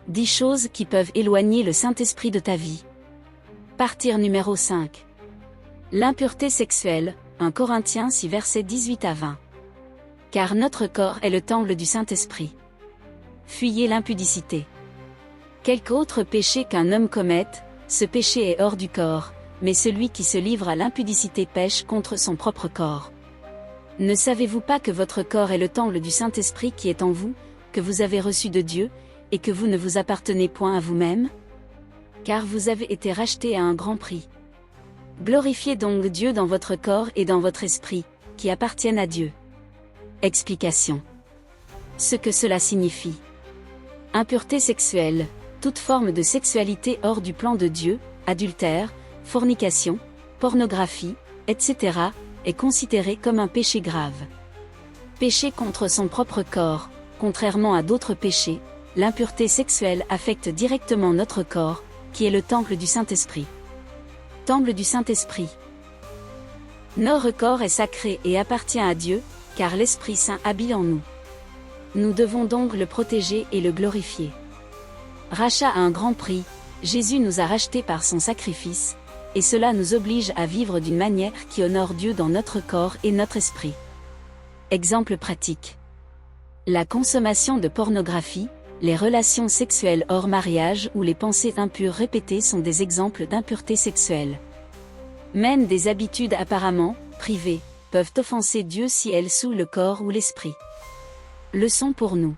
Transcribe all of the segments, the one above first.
10 choses qui peuvent éloigner le Saint-Esprit de ta vie. Partir numéro 5. L'impureté sexuelle, 1 Corinthiens 6 versets 18 à 20. Car notre corps est le temple du Saint-Esprit. Fuyez l'impudicité. Quelque autre péché qu'un homme commette, ce péché est hors du corps, mais celui qui se livre à l'impudicité pêche contre son propre corps. Ne savez-vous pas que votre corps est le temple du Saint-Esprit qui est en vous, que vous avez reçu de Dieu, et que vous ne vous appartenez point à vous-même? Car vous avez été rachetés à un grand prix. Glorifiez donc Dieu dans votre corps et dans votre esprit, qui appartiennent à Dieu. Explication. Ce que cela signifie. Impureté sexuelle, toute forme de sexualité hors du plan de Dieu, adultère, fornication, pornographie, etc., est considérée comme un péché grave. Péché contre son propre corps, contrairement à d'autres péchés, l'impureté sexuelle affecte directement notre corps, qui est le temple du Saint-Esprit. Temple du Saint-Esprit. Notre corps est sacré et appartient à Dieu, car l'Esprit Saint habite en nous. Nous devons donc le protéger et le glorifier. Rachat à un grand prix, Jésus nous a rachetés par son sacrifice, et cela nous oblige à vivre d'une manière qui honore Dieu dans notre corps et notre esprit. Exemple pratique. La consommation de pornographie, les relations sexuelles hors mariage ou les pensées impures répétées sont des exemples d'impureté sexuelle. Même des habitudes apparemment privées peuvent offenser Dieu si elles souillent le corps ou l'esprit. Leçon pour nous.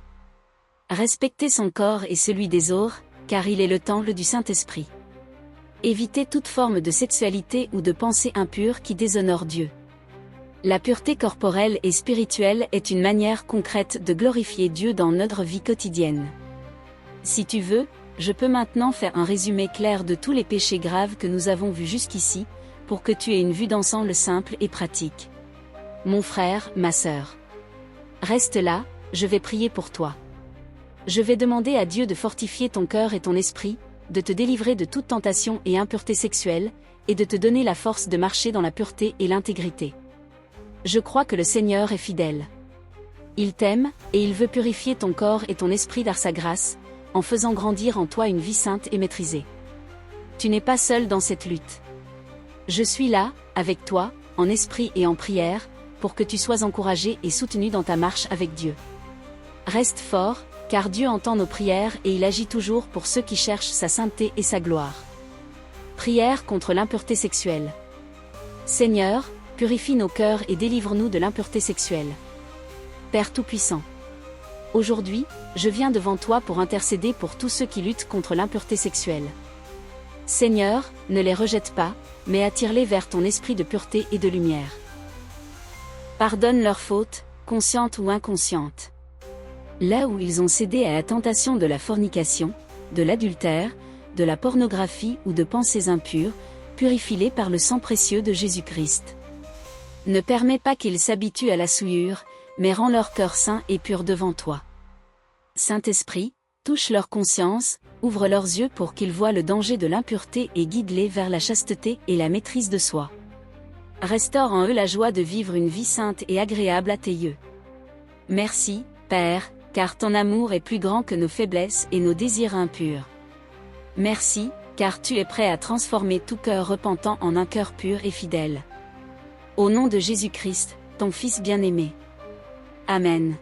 Respectez son corps et celui des autres, car il est le temple du Saint-Esprit. Évitez toute forme de sexualité ou de pensée impure qui déshonore Dieu. La pureté corporelle et spirituelle est une manière concrète de glorifier Dieu dans notre vie quotidienne. Si tu veux, je peux maintenant faire un résumé clair de tous les péchés graves que nous avons vus jusqu'ici, pour que tu aies une vue d'ensemble simple et pratique. Mon frère, ma sœur. Reste là, je vais prier pour toi. Je vais demander à Dieu de fortifier ton cœur et ton esprit, de te délivrer de toute tentation et impureté sexuelle, et de te donner la force de marcher dans la pureté et l'intégrité. Je crois que le Seigneur est fidèle. Il t'aime, et il veut purifier ton corps et ton esprit par sa grâce, en faisant grandir en toi une vie sainte et maîtrisée. Tu n'es pas seul dans cette lutte. Je suis là, avec toi, en esprit et en prière, pour que tu sois encouragé et soutenu dans ta marche avec Dieu. Reste fort, car Dieu entend nos prières et il agit toujours pour ceux qui cherchent sa sainteté et sa gloire. Prière contre l'impureté sexuelle. Seigneur, purifie nos cœurs et délivre-nous de l'impureté sexuelle. Père Tout-Puissant. Aujourd'hui, je viens devant toi pour intercéder pour tous ceux qui luttent contre l'impureté sexuelle. Seigneur, ne les rejette pas, mais attire-les vers ton esprit de pureté et de lumière. Pardonne leurs fautes, conscientes ou inconscientes. Là où ils ont cédé à la tentation de la fornication, de l'adultère, de la pornographie ou de pensées impures, purifie-les par le sang précieux de Jésus-Christ. Ne permets pas qu'ils s'habituent à la souillure, mais rends leur cœur saint et pur devant toi. Saint-Esprit, touche leur conscience, ouvre leurs yeux pour qu'ils voient le danger de l'impureté et guide-les vers la chasteté et la maîtrise de soi. Restaure en eux la joie de vivre une vie sainte et agréable à tes yeux. Merci, Père, car ton amour est plus grand que nos faiblesses et nos désirs impurs. Merci, car tu es prêt à transformer tout cœur repentant en un cœur pur et fidèle. Au nom de Jésus-Christ, ton Fils bien-aimé. Amen.